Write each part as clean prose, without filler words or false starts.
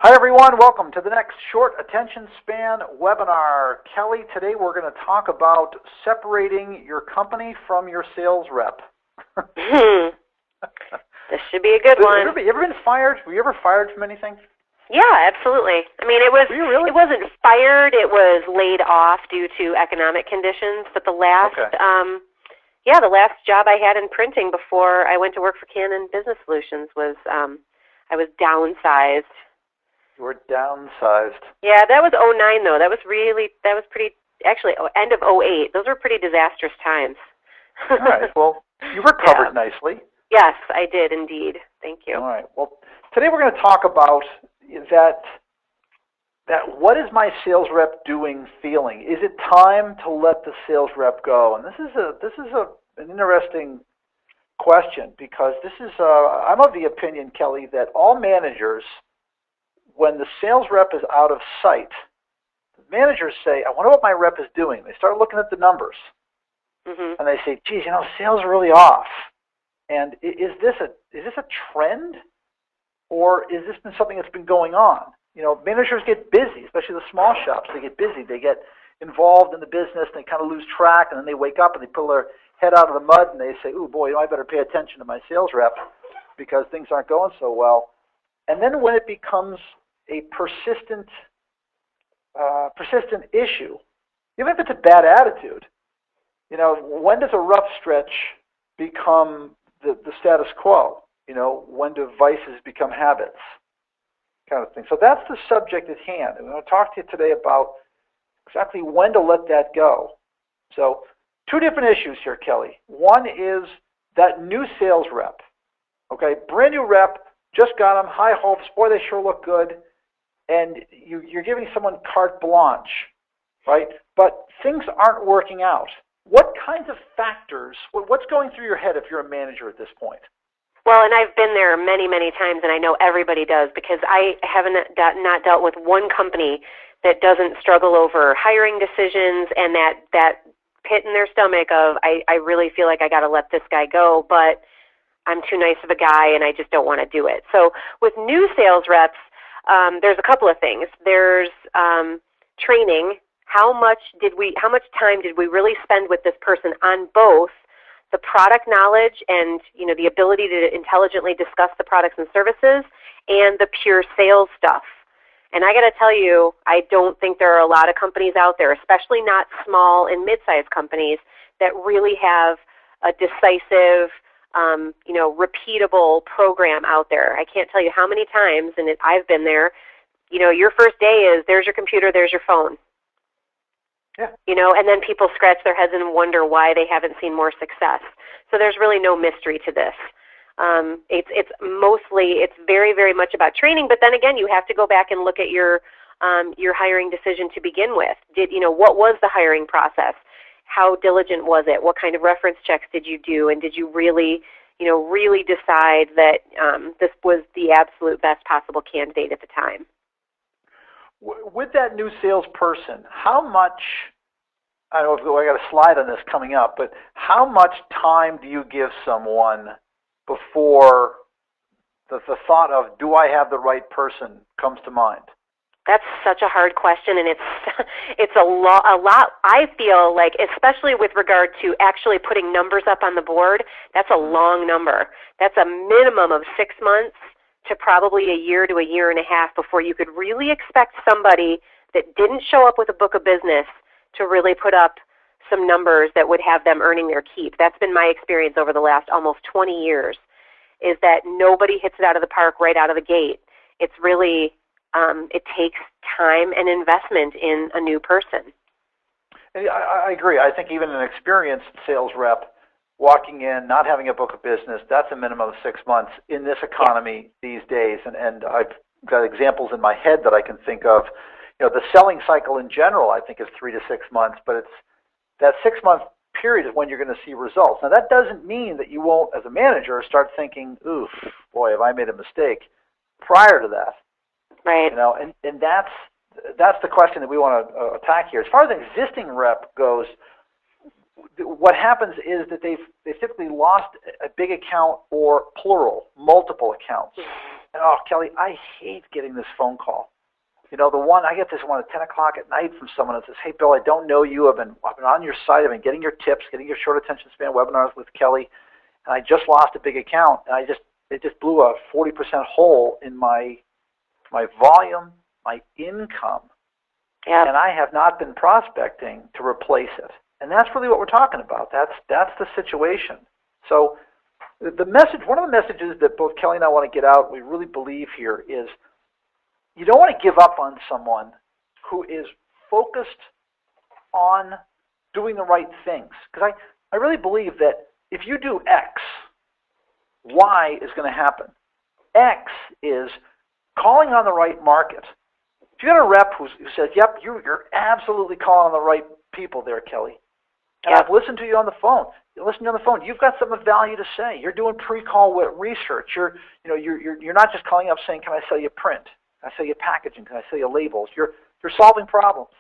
Hi everyone, welcome to the next short attention span webinar. Kelly, today we're going to talk about separating your company from your sales rep. This should be a good one. Have you ever been fired? Were you ever fired from anything? Yeah, absolutely. I mean, Were you really? it wasn't fired, it was laid off due to economic conditions, but the last the last job I had in printing before I went to work for Canon Business Solutions was I was downsized. You were downsized. Yeah, that was '09 though. That was pretty, actually, end of '08. Those were pretty disastrous times. All right, well, you recovered nicely. Yes, I did indeed. Thank you. All right, well, today we're going to talk about that what is my sales rep doing feeling? Is it time to let the sales rep go? And this is an interesting question because I'm of the opinion, Kelly, that all managers, when the sales rep is out of sight, managers say, I wonder what my rep is doing. They start looking at the numbers. Mm-hmm. And they say, geez, sales are really off. And is this a trend? Or is this been something that's been going on? Managers get busy, especially the small shops. They get busy. They get involved in the business. And they kind of lose track. And then they wake up and they pull their head out of the mud and they say, oh, boy, I better pay attention to my sales rep because things aren't going so well. And then when it becomes a persistent issue, even if it's a bad attitude, when does a rough stretch become the status quo? When do vices become habits? Kind of thing. So that's the subject at hand. And I'm going to talk to you today about exactly when to let that go. So two different issues here, Kelly. One is that new sales rep. Okay, brand new rep, just got them, high hopes, boy, they sure look good. And you're giving someone carte blanche, right? But things aren't working out. What kinds of factors, what's going through your head if you're a manager at this point? Well, and I've been there many, many times, and I know everybody does, because I haven't not dealt with one company that doesn't struggle over hiring decisions and that pit in their stomach of, I really feel like I got to let this guy go, but I'm too nice of a guy and I just don't want to do it. So with new sales reps, there's a couple of things. There's training. How much time did we really spend with this person on both the product knowledge and the ability to intelligently discuss the products and services and the pure sales stuff? And I got to tell you, I don't think there are a lot of companies out there, especially not small and mid-sized companies, that really have a decisive, repeatable program out there. I can't tell you how many times, and I've been there, your first day is there's your computer, there's your phone. Yeah. And then people scratch their heads and wonder why they haven't seen more success. So there's really no mystery to this. It's very, very much about training, but then again, you have to go back and look at your hiring decision to begin with. What was the hiring process? How diligent was it? What kind of reference checks did you do? And did you really decide that this was the absolute best possible candidate at the time? With that new salesperson, how much, I don't know if I got a slide on this coming up, but how much time do you give someone before the thought of, do I have the right person, comes to mind? That's such a hard question, and it's a lot. I feel like, especially with regard to actually putting numbers up on the board, that's a long number. That's a minimum of 6 months to probably a year to a year and a half before you could really expect somebody that didn't show up with a book of business to really put up some numbers that would have them earning their keep. That's been my experience over the last almost 20 years, is that nobody hits it out of the park right out of the gate. It's really, it takes time and investment in a new person. I agree. I think even an experienced sales rep walking in, not having a book of business, that's a minimum of 6 months in this economy these days. And I've got examples in my head that I can think of. The selling cycle in general, I think, is 3 to 6 months, but it's that 6 month period is when you're going to see results. Now, that doesn't mean that you won't, as a manager, start thinking, oof, boy, have I made a mistake prior to that. Right. And that's the question that we want to attack here. As far as an existing rep goes, what happens is that they've typically lost a big account or plural, multiple accounts. And oh, Kelly, I hate getting this phone call. You know, I get this one at 10 o'clock at night from someone that says, "Hey, Bill, I don't know you. I've been on your site. I've been getting your tips, getting your short attention span webinars with Kelly, and I just lost a big account, and it just blew a 40% hole in my volume, my income, Yeah. and I have not been prospecting to replace it." And that's really what we're talking about. That's the situation. So the message, one of the messages that both Kelly and I want to get out, we really believe here, is you don't want to give up on someone who is focused on doing the right things. Because I really believe that if you do X, Y is going to happen. X is calling on the right market. If you got a rep who says, "Yep, you're absolutely calling on the right people there, Kelly, and I've listened to you on the phone. You listen on the phone. You've got some value to say. You're doing pre-call research. You're not just calling up saying, 'Can I sell you print? Can I sell you packaging? Can I sell you labels?' You're solving problems.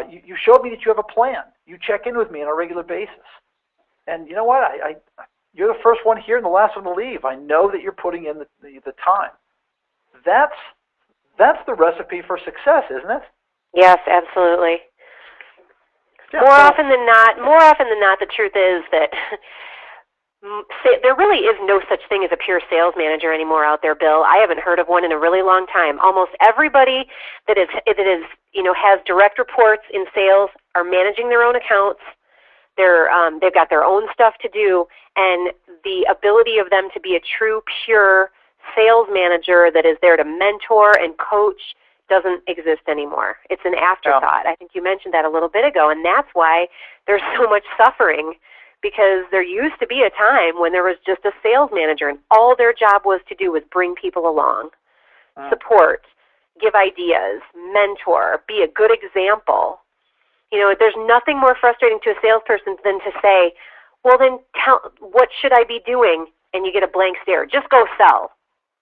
You showed me that you have a plan. You check in with me on a regular basis. And you know what? You're the first one here and the last one to leave. I know that you're putting in the time." That's the recipe for success, isn't it? Yes, absolutely. Yeah, More often than not, the truth is that there really is no such thing as a pure sales manager anymore out there, Bill. I haven't heard of one in a really long time. Almost everybody that has direct reports in sales are managing their own accounts. They've got their own stuff to do, and the ability of them to be a true, pure sales manager that is there to mentor and coach doesn't exist anymore. It's an afterthought. Yeah. I think you mentioned that a little bit ago, and that's why there's so much suffering, because there used to be a time when there was just a sales manager and all their job was to do was bring people along, support, give ideas, mentor, be a good example. You know, there's nothing more frustrating to a salesperson than to say, "Well, then what should I be doing?" And you get a blank stare. Just go sell.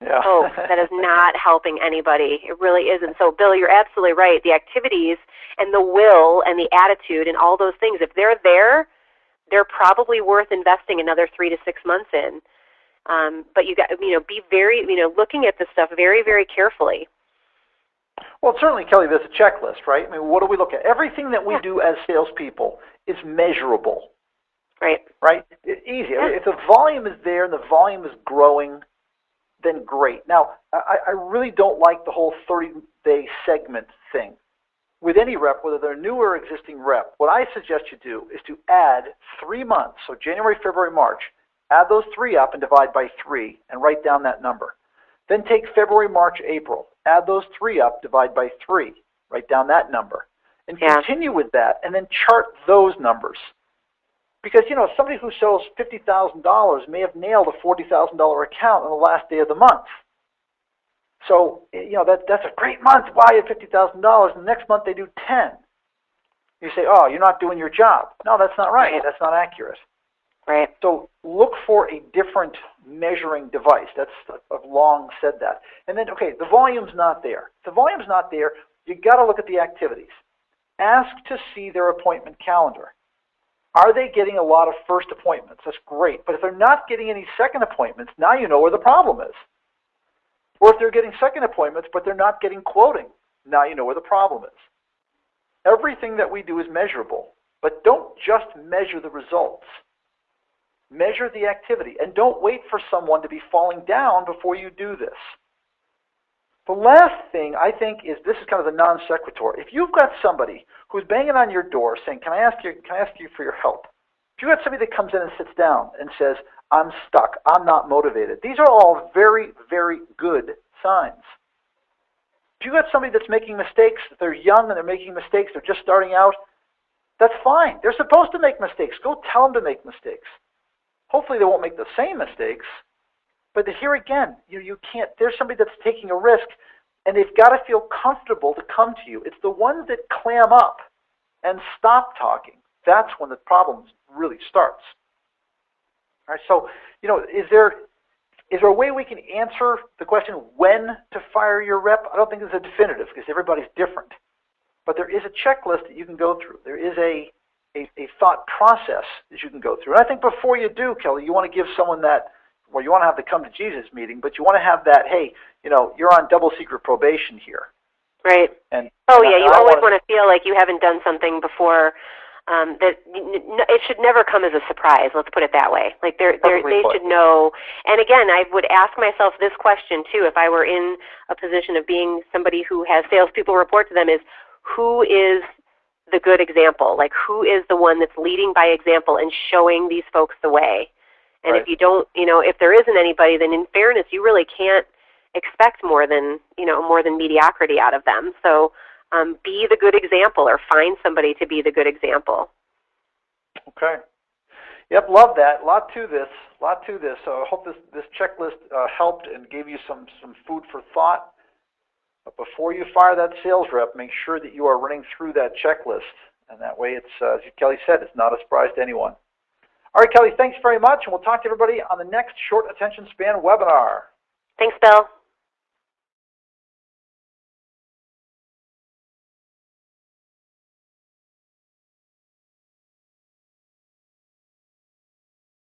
Yeah. Oh, that is not helping anybody. It really isn't. So, Bill, you're absolutely right. The activities and the will and the attitude and all those things, if they're there, they're probably worth investing another 3 to 6 months in. But you got, be very, looking at this stuff very, very carefully. Well, certainly, Kelly, there's a checklist, right? I mean, what do we look at? Everything that we do as salespeople is measurable. Right. Right? Easy. Yeah. If the volume is there and the volume is growing, then great. Now, I really don't like the whole 30-day segment thing. With any rep, whether they're new or existing rep, what I suggest you do is to add 3 months, so January, February, March, add those 3 up and divide by 3 and write down that number. Then take February, March, April, add those 3 up, divide by 3, write down that number. And continue with that and then chart those numbers. Because, somebody who sells $50,000 may have nailed a $40,000 account on the last day of the month. So, that's a great month. Wow, you have $50,000. And the next month they do 10. You say, "Oh, you're not doing your job." No, that's not right. That's not accurate. Right. So look for a different measuring device. I've long said that. And then, okay, the volume's not there. If the volume's not there, you got to look at the activities. Ask to see their appointment calendar. Are they getting a lot of first appointments? That's great. But if they're not getting any second appointments, now you know where the problem is. Or if they're getting second appointments, but they're not getting quoting, now you know where the problem is. Everything that we do is measurable, but don't just measure the results. Measure the activity, and don't wait for someone to be falling down before you do this. The last thing I think is, this is kind of the non sequitur. If you've got somebody who's banging on your door saying, can I ask you for your help? If you've got somebody that comes in and sits down and says, "I'm stuck, I'm not motivated," these are all very, very good signs. If you've got somebody that's making mistakes, they're young and they're making mistakes, they're just starting out, that's fine. They're supposed to make mistakes. Go tell them to make mistakes. Hopefully they won't make the same mistakes. But here again, you can't. There's somebody that's taking a risk, and they've got to feel comfortable to come to you. It's the ones that clam up and stop talking. That's when the problem really starts. All right. So, is there a way we can answer the question when to fire your rep? I don't think there's a definitive, because everybody's different. But there is a checklist that you can go through. There is a thought process that you can go through. And I think before you do, Kelly, you want to give someone that well, you want to have the come to Jesus meeting, but you want to have that, hey, you're on double secret probation here. Right. And you always want to feel like you haven't done something before. That it should never come as a surprise. Let's put it that way. Like they should know. And again, I would ask myself this question too, if I were in a position of being somebody who has salespeople report to them: is who is the good example? Like who is the one that's leading by example and showing these folks the way? And if you don't, if there isn't anybody, then in fairness, you really can't expect more than mediocrity out of them. So. Be the good example, or find somebody to be the good example. Okay. Yep, love that. A lot to this. So I hope this checklist helped and gave you some food for thought. But before you fire that sales rep, make sure that you are running through that checklist. And that way it's, as Kelly said, it's not a surprise to anyone. All right, Kelly, thanks very much. And we'll talk to everybody on the next Short Attention Span webinar. Thanks, Bill.